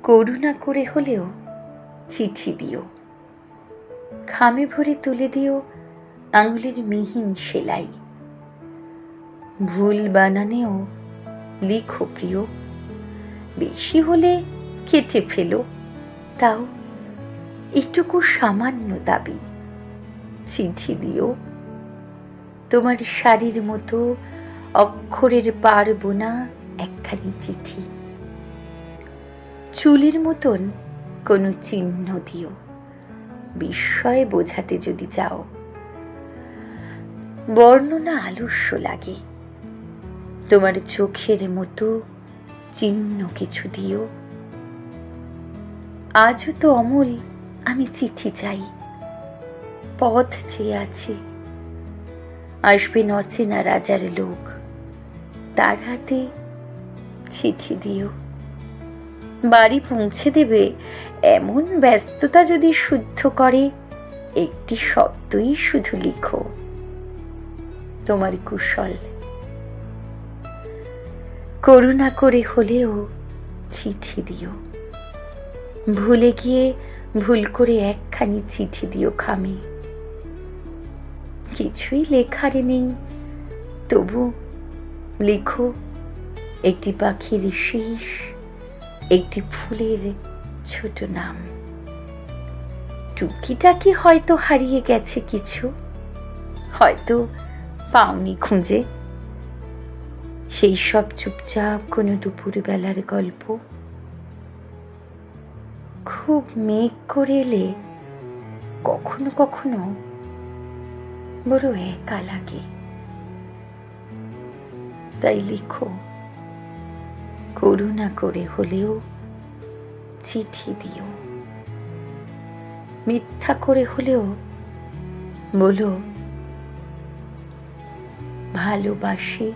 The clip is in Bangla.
করুণা করে হলেও চিঠি দিও, খামে ভরে তুলে দিও আঙুলের মিহিন সেলাই। ভুল বানানেও লিখো প্রিয়, বেশি হলে কেটে ফেলো, তাও এটুকু সামান্য দাবি। চিঠি দিও, তোমার শাড়ির মতো অক্ষরের পারবো না একখানি চিঠি। চুলের মতন কোনো চিহ্ন দিও, বিস্ময় বোঝাতে যদি যাও। বর্ণনা আলস্য লাগে, তোমার চোখের মতো চিহ্ন কিছু দিও। আজও তো অমল আমি চিঠি চাই, পথ চেয়ে আছি। আসবেন অচেনা রাজার লোক, তার হাতে চিঠি দিও। বাড়ি পৌঁছে দেবে এমন ব্যস্ততা যদি শুদ্ধ করে, একটি শব্দই শুধু লিখো, তোমার কুশল। করুণা করে হলেও চিঠি দিও, ভুলে গিয়ে ভুল করে একখানি চিঠি দিও খামে। কিছুই লেখারে নেই, তবু লিখো একটি পাখির শীষ, একটি ফুলের ছোট নাম। টুকিটাকি হয়তো হারিয়ে গেছে কিছু, হয়তো পাওনি খুঁজে, সেই সব চুপচাপ কোনো দুপুরবেলার গল্প। খুব মেঘ করে এলে কখনো কখনো বড় একা লাগে, তাই লিখো করুণা করে হলেও চিঠি দিও। মিথ্যা করে হলেও বলো ভালোবাসি।